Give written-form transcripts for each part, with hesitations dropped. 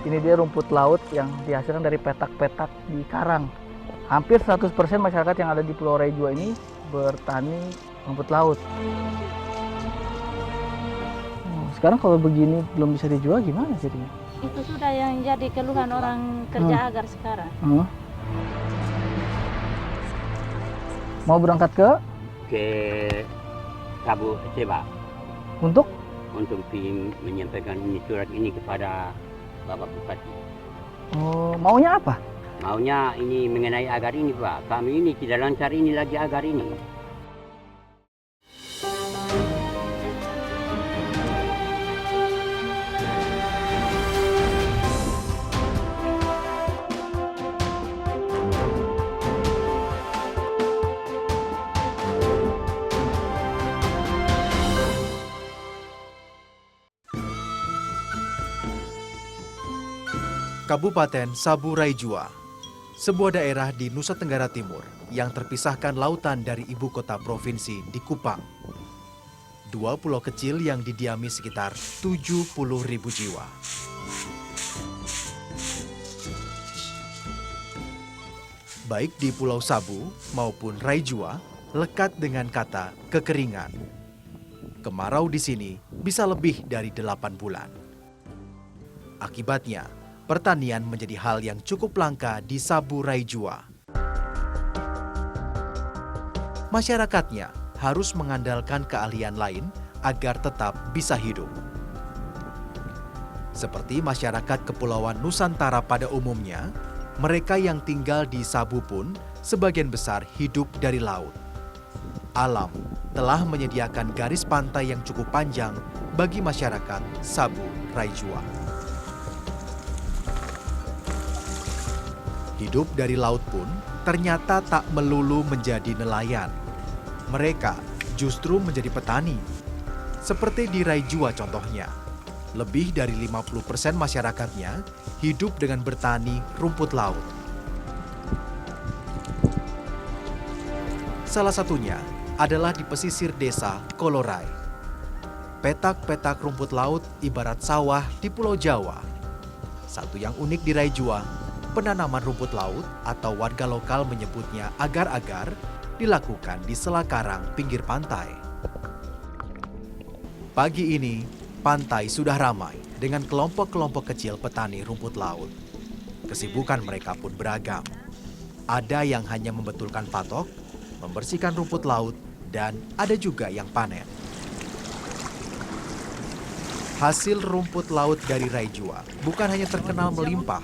Ini dia rumput laut yang dihasilkan dari petak-petak di karang. Hampir 100% masyarakat yang ada di Pulau Raijua ini bertani rumput laut. Sekarang kalau begini belum bisa dijual gimana jadinya? Itu sudah yang jadi keluhan orang kerja agar sekarang. Mau berangkat ke Sabu Seba untuk untuk menyampaikan surat ini kepada Bapak Bupati. maunya apa? Maunya ini mengenai agar ini, Pak. Kami ini tidak lancar ini lagi agar ini. Kabupaten Sabu Raijua, sebuah daerah di Nusa Tenggara Timur yang terpisahkan lautan dari ibu kota provinsi di Kupang. Dua pulau kecil yang didiami sekitar 70.000 jiwa. Baik di Pulau Sabu maupun Raijua lekat dengan kata kekeringan. Kemarau di sini bisa lebih dari 8 bulan. Akibatnya, pertanian menjadi hal yang cukup langka di Sabu Raijua. Masyarakatnya harus mengandalkan keahlian lain agar tetap bisa hidup. Seperti masyarakat Kepulauan Nusantara pada umumnya, mereka yang tinggal di Sabu pun sebagian besar hidup dari laut. Alam telah menyediakan garis pantai yang cukup panjang bagi masyarakat Sabu Raijua. Hidup dari laut pun ternyata tak melulu menjadi nelayan. Mereka justru menjadi petani. Seperti di Raijua contohnya, lebih dari 50% masyarakatnya hidup dengan bertani rumput laut. Salah satunya adalah di pesisir desa Kolorai. Petak-petak rumput laut ibarat sawah di Pulau Jawa. Satu yang unik di Raijua, penanaman rumput laut atau warga lokal menyebutnya agar-agar dilakukan di sela karang pinggir pantai. Pagi ini, pantai sudah ramai dengan kelompok-kelompok kecil petani rumput laut. Kesibukan mereka pun beragam. Ada yang hanya membetulkan patok, membersihkan rumput laut, dan ada juga yang panen. Hasil rumput laut dari Raijua bukan hanya terkenal melimpah,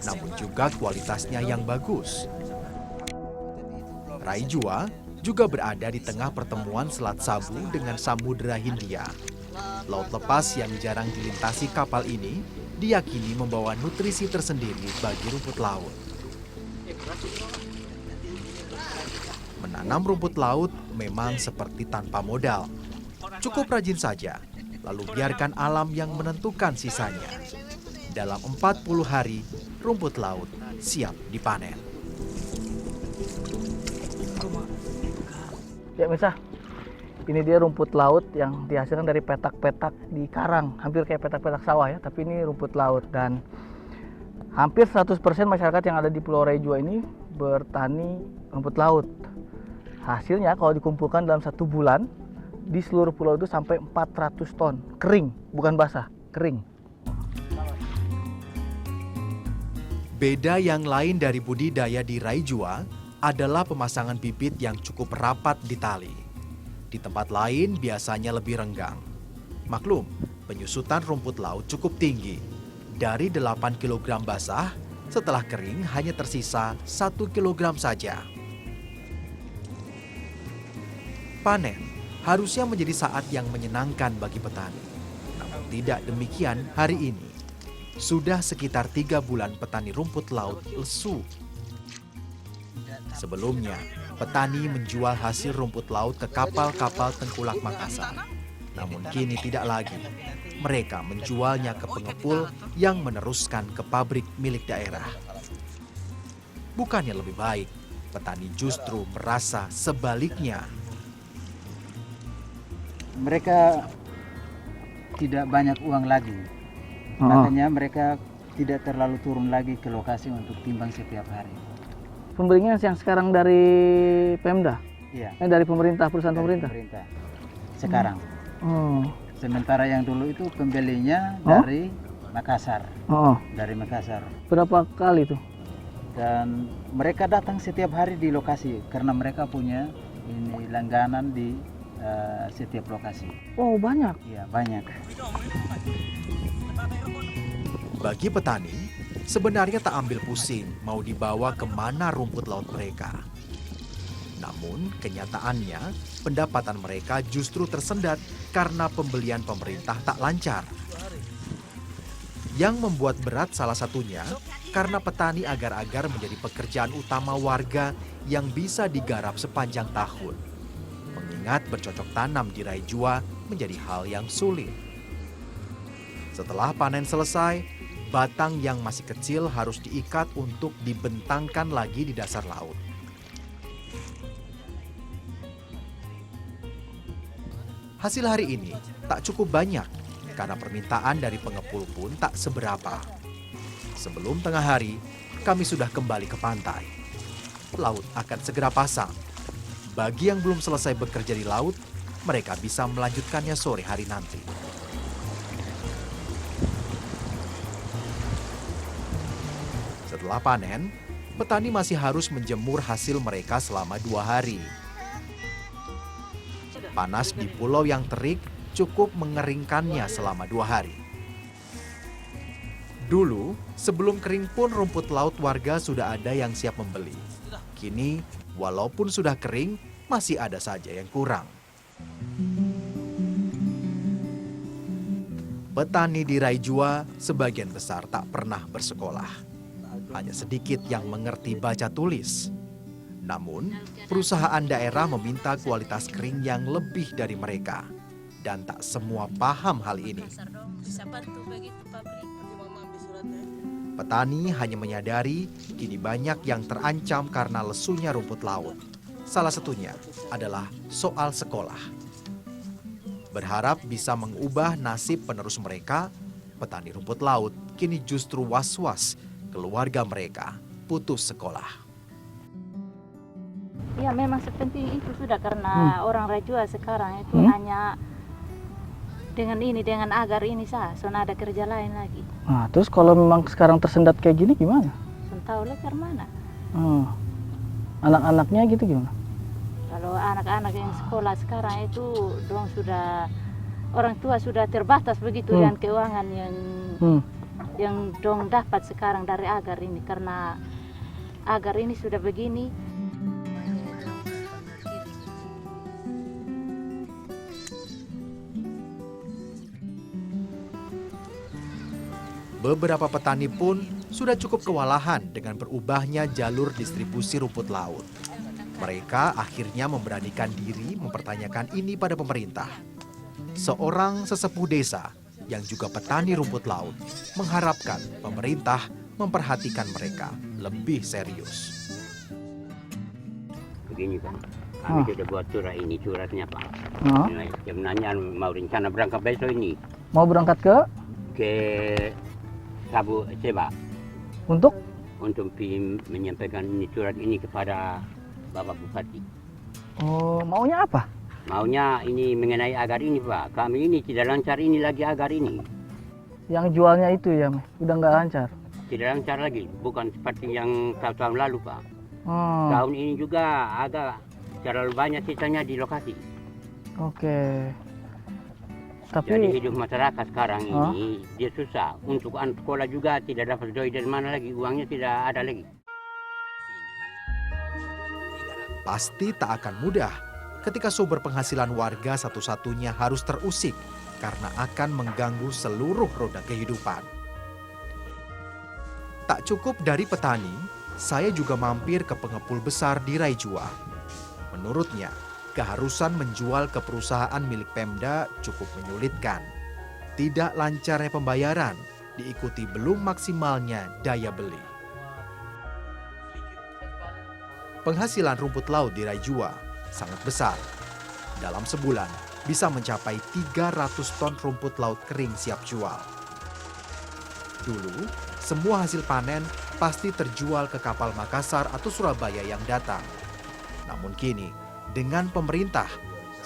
namun juga kualitasnya yang bagus. Raijua juga berada di tengah pertemuan Selat Sabu dengan Samudera Hindia. Laut lepas yang jarang dilintasi kapal ini diyakini membawa nutrisi tersendiri bagi rumput laut. Menanam rumput laut memang seperti tanpa modal. Cukup rajin saja, lalu biarkan alam yang menentukan sisanya. Dalam 40 hari, rumput laut siap dipanen. Ya misah, ini dia rumput laut yang dihasilkan dari petak-petak di karang. Hampir kayak petak-petak sawah ya, tapi ini rumput laut. Dan hampir 100% masyarakat yang ada di Pulau Raijua ini bertani rumput laut. Hasilnya kalau dikumpulkan dalam 1 bulan, di seluruh pulau itu sampai 400 ton. Kering, bukan basah, kering. Beda yang lain dari budidaya di Raijua adalah pemasangan bibit yang cukup rapat di tali. Di tempat lain biasanya lebih renggang. Maklum, penyusutan rumput laut cukup tinggi. Dari 8 kg basah, setelah kering hanya tersisa 1 kg saja. Panen harusnya menjadi saat yang menyenangkan bagi petani. Namun tidak demikian hari ini. Sudah sekitar 3 bulan petani rumput laut lesu. Sebelumnya, petani menjual hasil rumput laut ke kapal-kapal tengkulak Makassar. Namun kini tidak lagi. Mereka menjualnya ke pengepul yang meneruskan ke pabrik milik daerah. Bukannya lebih baik, petani justru merasa sebaliknya. Mereka tidak banyak uang lagi. Makanya mereka tidak terlalu turun lagi ke lokasi untuk timbang setiap hari. Pembelinya yang sekarang dari Pemda? Iya. Dari pemerintah, perusahaan Dari pemerintah? pemerintah. Sekarang. Oh. Sementara yang dulu itu pembelinya Oh? dari Makassar. Oh. Dari Makassar. Berapa kali tuh? Dan mereka datang setiap hari di lokasi karena mereka punya ini langganan di setiap lokasi. Oh, banyak. Iya, banyak. Bagi petani, sebenarnya tak ambil pusing mau dibawa kemana rumput laut mereka. Namun, kenyataannya pendapatan mereka justru tersendat karena pembelian pemerintah tak lancar. Yang membuat berat salah satunya karena petani agar-agar menjadi pekerjaan utama warga yang bisa digarap sepanjang tahun. Mengingat bercocok tanam di Raijua menjadi hal yang sulit. Setelah panen selesai, batang yang masih kecil harus diikat untuk dibentangkan lagi di dasar laut. Hasil hari ini tak cukup banyak karena permintaan dari pengepul pun tak seberapa. Sebelum tengah hari, kami sudah kembali ke pantai. Laut akan segera pasang. Bagi yang belum selesai bekerja di laut, mereka bisa melanjutkannya sore hari nanti. Setelah panen, petani masih harus menjemur hasil mereka selama 2 hari. Panas di pulau yang terik cukup mengeringkannya selama 2 hari. Dulu, sebelum kering pun rumput laut warga sudah ada yang siap membeli. Kini, walaupun sudah kering, masih ada saja yang kurang. Petani di Raijua sebagian besar tak pernah bersekolah. Hanya sedikit yang mengerti baca tulis. Namun, perusahaan daerah meminta kualitas kering yang lebih dari mereka. Dan tak semua paham hal ini. Petani hanya menyadari kini banyak yang terancam karena lesunya rumput laut. Salah satunya adalah soal sekolah. Berharap bisa mengubah nasib penerus mereka, petani rumput laut kini justru was-was keluarga mereka putus sekolah. Ya memang sepenting itu sudah karena orang Raijua sekarang itu hanya dengan agar ini sah, so ada kerja lain lagi. Nah, terus kalau memang sekarang tersendat kayak gini gimana? So tahu lah mana. Anak-anaknya gitu gimana? Kalau anak-anak yang sekolah sekarang itu dong sudah orang tua sudah terbatas begitu dengan keuangan yang dong dapat sekarang dari agar ini karena agar ini sudah begini. Beberapa petani pun sudah cukup kewalahan dengan berubahnya jalur distribusi rumput laut. Mereka akhirnya memberanikan diri mempertanyakan ini pada pemerintah. Seorang sesepuh desa yang juga petani rumput laut mengharapkan pemerintah memperhatikan mereka lebih serius. Begini Pak, kami sudah buat surat ini, suratnya Pak. Sebenarnya mau rencana berangkat besok ini. Mau berangkat ke Sabu Seba untuk menyampaikan ini surat ini kepada Bapak Bupati. Oh, maunya apa? Maunya ini mengenai agar ini Pak. Kami ini tidak lancar ini lagi agar ini. Yang jualnya itu ya, udah nggak lancar? Tidak lancar lagi, bukan seperti yang tahun lalu Pak. Tahun ini juga agak terlalu banyak sisanya di lokasi. Oke. Tapi jadi hidup masyarakat sekarang ini dia susah. Untuk anak sekolah juga tidak dapat doi dari mana lagi, uangnya tidak ada lagi. Pasti tak akan mudah ketika sumber penghasilan warga satu-satunya harus terusik karena akan mengganggu seluruh roda kehidupan. Tak cukup dari petani, saya juga mampir ke pengepul besar di Raijua. Menurutnya, keharusan menjual ke perusahaan milik Pemda cukup menyulitkan. Tidak lancarnya pembayaran diikuti belum maksimalnya daya beli. Penghasilan rumput laut di Raijua sangat besar. Dalam sebulan bisa mencapai 300 ton rumput laut kering siap jual. Dulu, semua hasil panen pasti terjual ke kapal Makassar atau Surabaya yang datang. Namun kini, dengan pemerintah,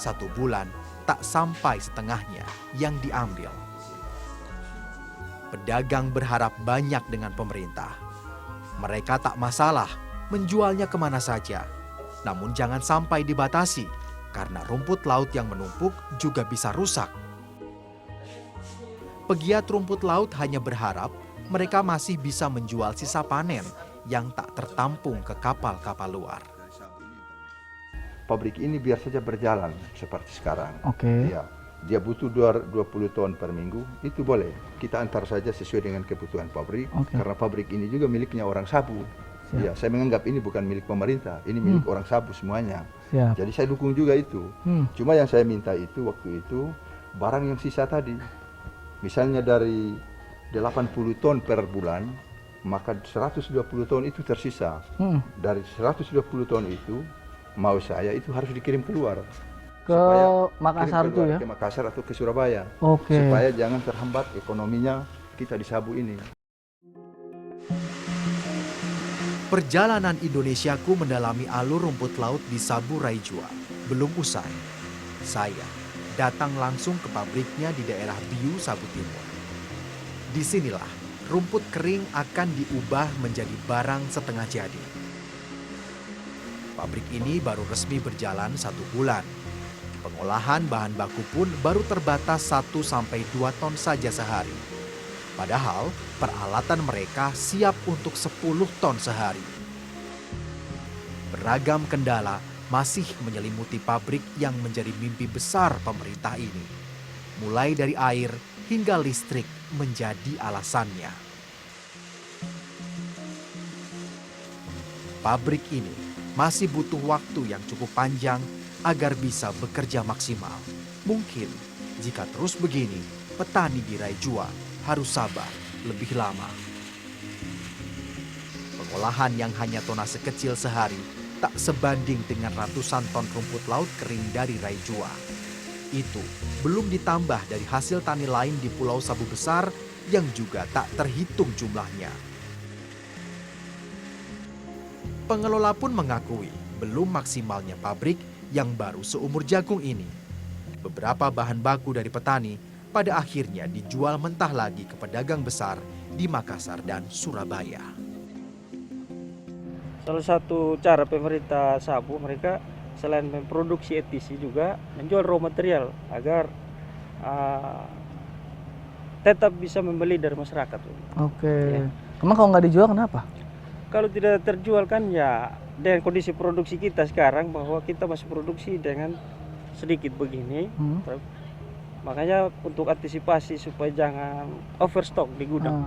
1 bulan tak sampai setengahnya yang diambil. Pedagang berharap banyak dengan pemerintah. Mereka tak masalah menjualnya kemana saja. Namun jangan sampai dibatasi, karena rumput laut yang menumpuk juga bisa rusak. Pegiat rumput laut hanya berharap mereka masih bisa menjual sisa panen yang tak tertampung ke kapal-kapal luar. Pabrik ini biar saja berjalan seperti sekarang. Oke. Ya, dia butuh 20 ton per minggu, itu boleh. Kita antar saja sesuai dengan kebutuhan pabrik, karena pabrik ini juga miliknya orang Sabu. Ya, saya menganggap ini bukan milik pemerintah, ini milik orang Sabu semuanya. Jadi saya dukung juga itu. Cuma yang saya minta itu waktu itu barang yang sisa tadi. Misalnya dari 80 ton per bulan, maka 120 ton itu tersisa. Dari 120 ton itu, mau saya itu harus dikirim keluar. Ke Makassar itu ya? Ke Makassar atau ke Surabaya. Oke. Supaya jangan terhambat ekonominya kita di Sabu ini. Perjalanan Indonesiaku mendalami alur rumput laut di Sabu Raijua belum usai. Saya datang langsung ke pabriknya di daerah Biu, Sabu Timur. Disinilah rumput kering akan diubah menjadi barang setengah jadi. Pabrik ini baru resmi berjalan 1 bulan. Pengolahan bahan baku pun baru terbatas 1-2 ton saja sehari. Padahal peralatan mereka siap untuk 10 ton sehari. Beragam kendala masih menyelimuti pabrik yang menjadi mimpi besar pemerintah ini. Mulai dari air hingga listrik menjadi alasannya. Pabrik ini masih butuh waktu yang cukup panjang agar bisa bekerja maksimal. Mungkin jika terus begini, petani di Raijua harus sabar lebih lama. Pengolahan yang hanya tonase kecil sehari tak sebanding dengan ratusan ton rumput laut kering dari Raijua. Itu belum ditambah dari hasil tani lain di Pulau Sabu Besar yang juga tak terhitung jumlahnya. Pengelola pun mengakui belum maksimalnya pabrik yang baru seumur jagung ini. Beberapa bahan baku dari petani pada akhirnya dijual mentah lagi ke pedagang besar di Makassar dan Surabaya. Salah satu cara pemerintah Sabu, mereka selain memproduksi ETC juga menjual raw material agar tetap bisa membeli dari masyarakat. Oke. Emang kalau nggak dijual kenapa? Kalau tidak terjual kan ya dengan kondisi produksi kita sekarang bahwa kita masih produksi dengan sedikit begini. Makanya untuk antisipasi supaya jangan overstock di gudang.